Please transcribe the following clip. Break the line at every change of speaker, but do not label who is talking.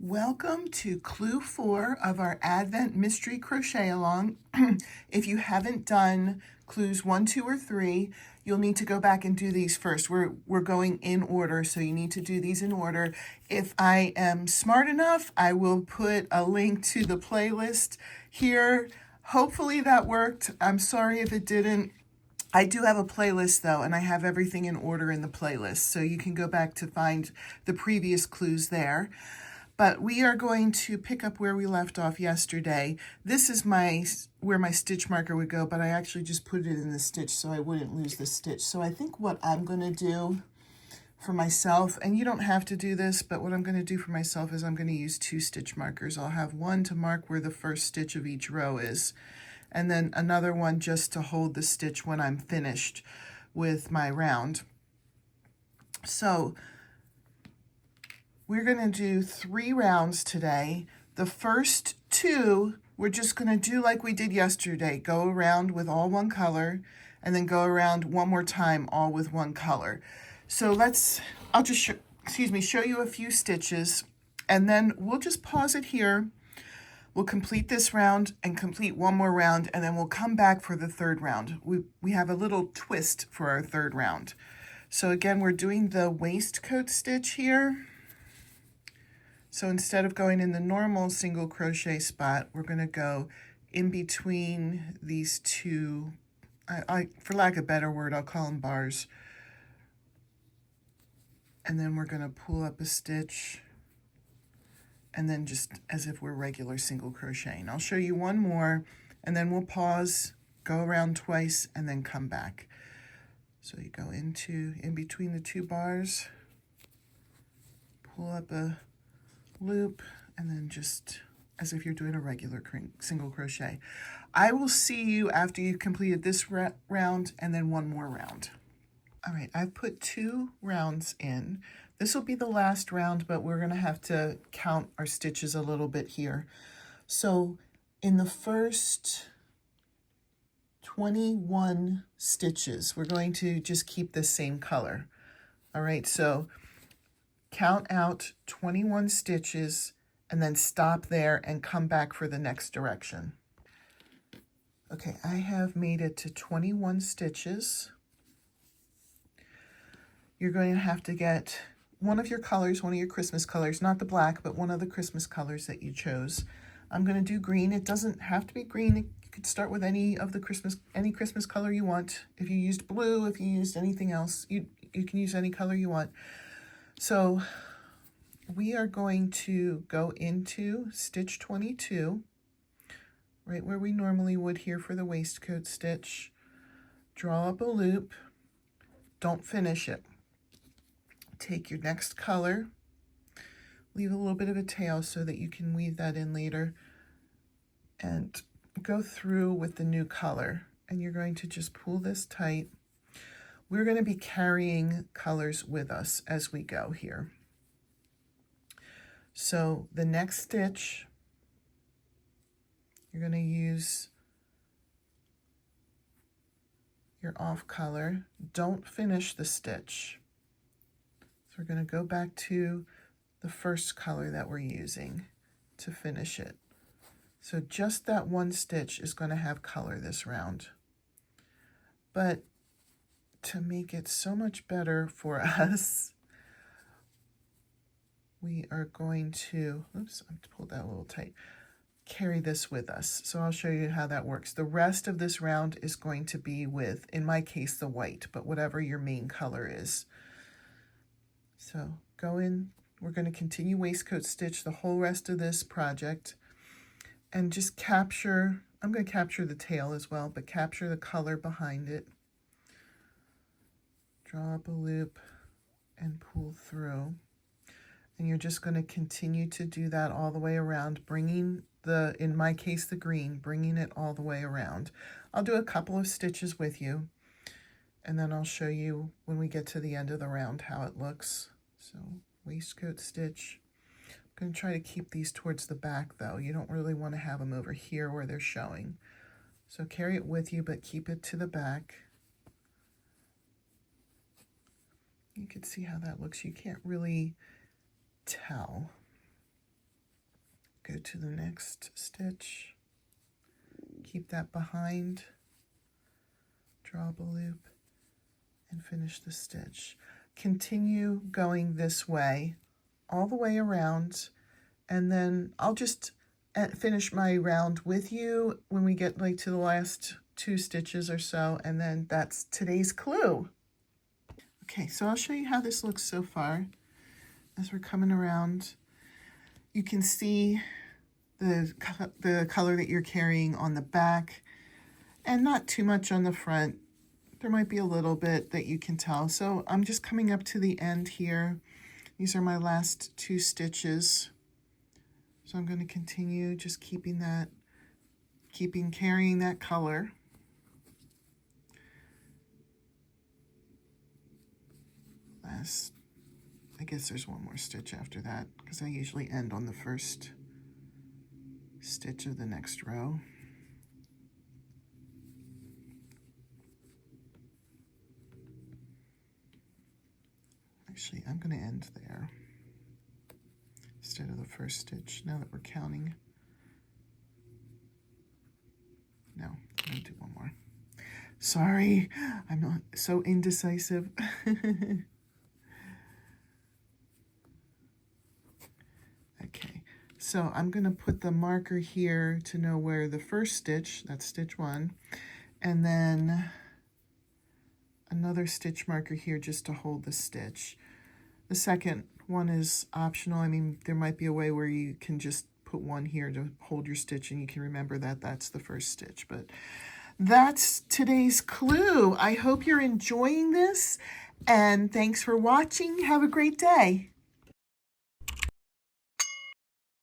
Welcome to Clue 4 of our Advent Mystery Crochet Along. If you haven't done Clues 1, 2, or 3, you'll need to go back and do these first. We're going in order, so you need to do these in order. If I am smart enough, I will put a link to the playlist here. Hopefully that worked. I'm sorry if it didn't. I do have a playlist though, and I have everything in order in the playlist, so you can go back to find the previous clues there. But we are going to pick up where we left off yesterday. This is where my stitch marker would go, but I actually just put it in the stitch so I wouldn't lose the stitch. So I think what I'm going to do for myself, and you don't have to do this, but what I'm going to do for myself is I'm going to use 2 stitch markers. I'll have one to mark where the first stitch of each row is, and then another one just to hold the stitch when I'm finished with my round. So we're going to do 3 rounds today. The first 2, we're just going to do like we did yesterday. Go around with all one color, and then go around one more time, all with one color. So I'll just show you a few stitches, and then we'll just pause it here. We'll complete this round and complete one more round, and then we'll come back for the 3rd round. We have a little twist for our 3rd round. So again, we're doing the waistcoat stitch here. So instead of going in the normal single crochet spot, we're going to go in between these 2, for lack of a better word, I'll call them bars. And then we're going to pull up a stitch, and then just as if we're regular single crocheting. I'll show you one more, and then we'll pause, go around twice, and then come back. So you go in between the 2 bars, pull up a loop, and then just as if you're doing a regular single crochet. I will see you after you've completed this round and then one more round. All right, I've put 2 rounds in. This will be the last round, but we're going to have to count our stitches a little bit here. So in the first 21 stitches, we're going to just keep the same color. All right, so count out 21 stitches and then stop there and come back for the next direction. Okay, I have made it to 21 stitches. You're going to have to get one of your colors, one of your Christmas colors, not the black, but one of the Christmas colors that you chose. I'm going to do green. It doesn't have to be green. You could start with any Christmas color you want. If you used blue, if you used anything else, you can use any color you want. So we are going to go into stitch 22, right where we normally would here for the waistcoat stitch. Draw up a loop. Don't finish it. Take your next color, leave a little bit of a tail so that you can weave that in later, and go through with the new color. And you're going to just pull this tight. We're going to be carrying colors with us as we go here. So the next stitch, you're going to use your off color. Don't finish the stitch. So we're going to go back to the first color that we're using to finish it. So just that one stitch is going to have color this round. But to make it so much better for us, we are going to, oops, I pulled that a little tight, carry this with us. So I'll show you how that works. The rest of this round is going to be with, in my case, the white, but whatever your main color is. So go in, we're going to continue waistcoat stitch the whole rest of this project, and just capture, I'm going to capture the tail as well, but capture the color behind it. Draw up a loop and pull through. And you're just going to continue to do that all the way around, bringing in my case, the green, bringing it all the way around. I'll do a couple of stitches with you, and then I'll show you when we get to the end of the round how it looks. So waistcoat stitch. I'm going to try to keep these towards the back though. You don't really want to have them over here where they're showing. So carry it with you, but keep it to the back. You can see how that looks. You can't really tell. Go to the next stitch, keep that behind, draw up a loop, and finish the stitch. Continue going this way all the way around, and then I'll just finish my round with you when we get like to the last 2 stitches or so, and then that's today's clue. Okay, so I'll show you how this looks so far. As we're coming around, you can see the color that you're carrying on the back, and not too much on the front. There might be a little bit that you can tell. So I'm just coming up to the end here. These are my last 2 stitches. So I'm going to continue just carrying that color. I guess there's one more stitch after that, because I usually end on the first stitch of the next row. Actually, I'm going to end there instead of the first stitch, now that we're counting. No, I'm going to do one more. Sorry, I'm not so indecisive. Okay, so I'm going to put the marker here to know where the first stitch, that's stitch 1, and then another stitch marker here just to hold the stitch. The second one is optional. I mean, there might be a way where you can just put one here to hold your stitch and you can remember that that's the first stitch. But that's today's clue. I hope you're enjoying this, and thanks for watching. Have a great day.